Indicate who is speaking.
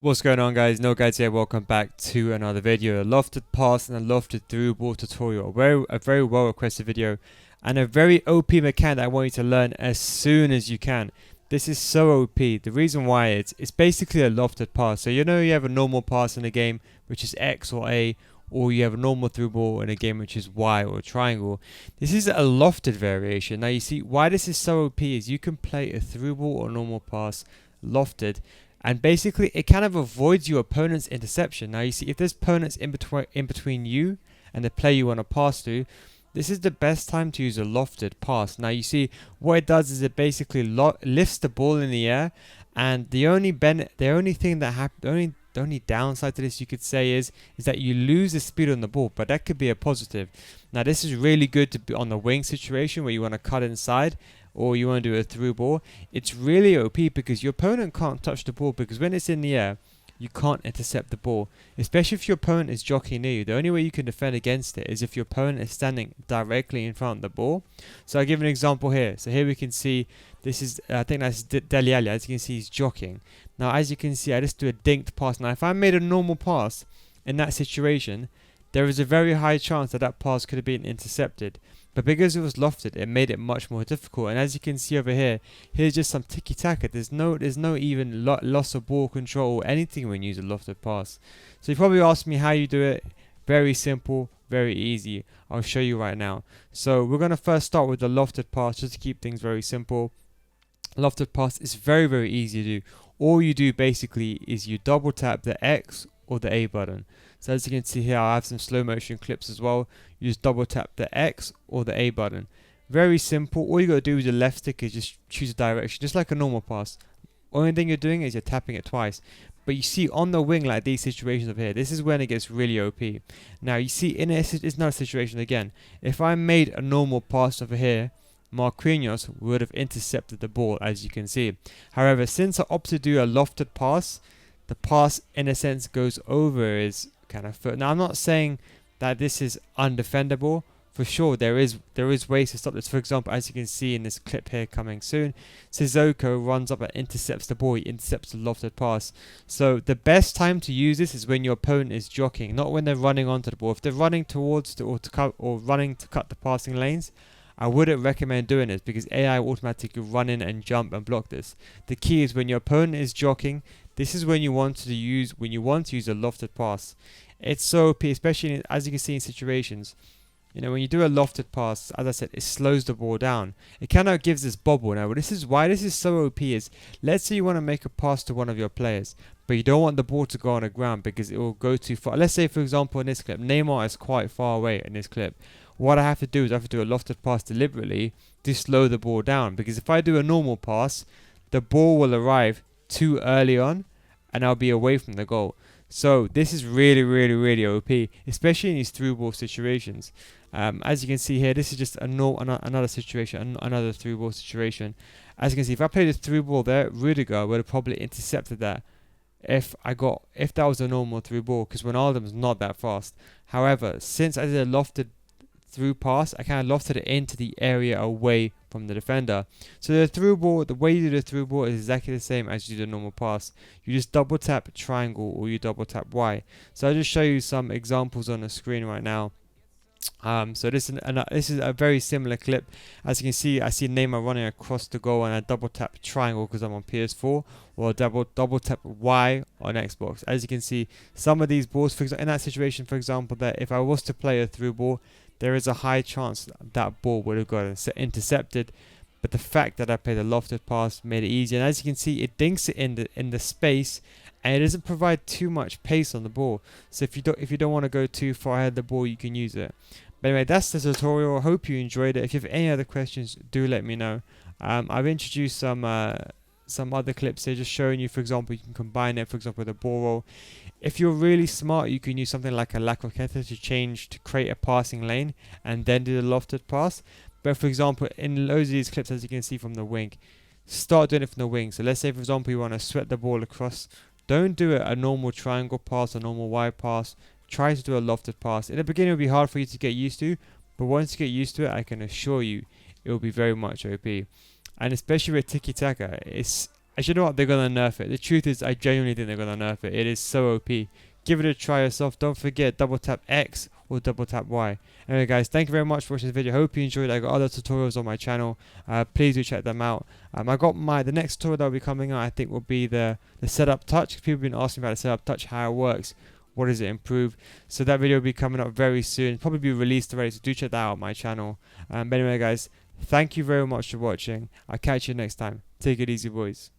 Speaker 1: What's going on, guys? No guys here. Welcome back to another video. A lofted pass and a lofted through ball tutorial. A very well requested video and a very OP mechanic that I want you to learn as soon as you can. This is so OP. The reason why it's basically a lofted pass. So you know you have a normal pass in a game which is X or A, or you have a normal through ball in a game which is Y or triangle. This is a lofted variation. Now you see why this is so OP is you can play a through ball or normal pass lofted, and basically it kind of avoids your opponent's interception. Now you see if there's opponents in between you and the player you want to pass to, this is the best time to use a lofted pass. Now you see what it does is it basically lifts the ball in the air, and the only downside to this you could say is that you lose the speed on the ball, but that could be a positive. Now this is really good to be on the wing situation where you want to cut inside or you want to do a through ball. It's really OP because your opponent can't touch the ball, because when it's in the air you can't intercept the ball, especially if your opponent is jockeying near you. The only way you can defend against it is if your opponent is standing directly in front of the ball. So I'll give an example here. So here we can see this is, I think that's Dele Alli. As you can see, he's jockeying. Now as you can see, I just do a dinked pass. Now if I made a normal pass in that situation, there is a very high chance that pass could have been intercepted. But because it was lofted, it made it much more difficult. And as you can see over here, here's just some tiki-taka. There's no even loss of ball control or anything when you use a lofted pass. So you probably asked me how you do it. Very simple, very easy. I'll show you right now. So we're going to first start with the lofted pass just to keep things very simple. Lofted pass is very easy to do. All you do basically is you double tap the X or the A button. So as you can see here, I have some slow motion clips as well. You just double tap the X or the A button. Very simple. All you got to do with your left stick is just choose a direction, just like a normal pass. Only thing you're doing is you're tapping it twice. But you see on the wing, like these situations over here, this is when it gets really OP. Now you see in it's another situation again. If I made a normal pass over here, Marquinhos would have intercepted the ball, as you can see. However, since I opted to do a lofted pass, the pass in a sense goes over his kind of foot. Now I'm not saying that this is undefendable. For sure there is ways to stop this. For example, as you can see in this clip here coming soon, Sissoko runs up and intercepts the ball. He intercepts the lofted pass. So the best time to use this is when your opponent is jockeying, not when they're running onto the ball. If they're running towards running to cut the passing lanes, I wouldn't recommend doing this because AI will automatically run in and jump and block this. The key is when your opponent is jockeying, this is when you want to use a lofted pass. It's so OP, especially as you can see in situations. You know, when you do a lofted pass, as I said, it slows the ball down. It kind of gives this bobble. Now, this is why this is so OP is, let's say you want to make a pass to one of your players, but you don't want the ball to go on the ground because it will go too far. Let's say, for example, in this clip, Neymar is quite far away in this clip. What I have to do is I have to do a lofted pass deliberately to slow the ball down, because if I do a normal pass, the ball will arrive too early on and I'll be away from the goal. So this is really OP, especially in these through ball situations. As you can see here, this is just another situation, another through ball situation. As you can see, if I played a through ball there, Rudiger would have probably intercepted that if that was a normal through ball, because Ronaldo's not that fast. However, since I did a lofted through pass, I kind of lofted it into the area away from the defender. So the through ball, the way you do the through ball is exactly the same as you do the normal pass. You just double tap triangle or you double tap Y. So I'll just show you some examples on the screen right now. So this is a very similar clip. As you can see, I see Neymar running across the goal and I double tap triangle because I'm on PS4, or double tap Y on Xbox. As you can see, some of these balls, for example, in that situation, for example, that if I was to play a through ball, there is a high chance that ball would have got intercepted. But the fact that I played a lofted pass made it easy. And as you can see, it dinks it in the space, and it doesn't provide too much pace on the ball. So if you don't want to go too far ahead of the ball, you can use it. But anyway, that's the tutorial. I hope you enjoyed it. If you have any other questions, do let me know. I've introduced some other clips here, just showing you, for example, you can combine it, for example, with a ball roll. If you're really smart, you can use something like a La Croqueta to create a passing lane and then do the lofted pass. But for example, in loads of these clips, as you can see from the wing, start doing it from the wing. So let's say, for example, you want to sweat the ball across. Don't do a normal triangle pass, a normal Y pass. Try to do a lofted pass. In the beginning, it will be hard for you to get used to, but once you get used to it, I can assure you, it will be very much OP. And especially with tiki-taka, Actually, you know what? They're gonna nerf it. The truth is, I genuinely think they're gonna nerf it. It is so OP. Give it a try yourself. Don't forget, double tap X or double tap Y. Anyway, guys, thank you very much for watching this video. Hope you enjoyed. I got other tutorials on my channel. Please do check them out. I got the next tutorial that will be coming out. I think will be the setup touch. People have been asking about the setup touch, how it works, what does it improve. So that video will be coming up very soon. Probably be released already. So do check that out on my channel. But anyway, guys, thank you very much for watching. I'll catch you next time. Take it easy, boys.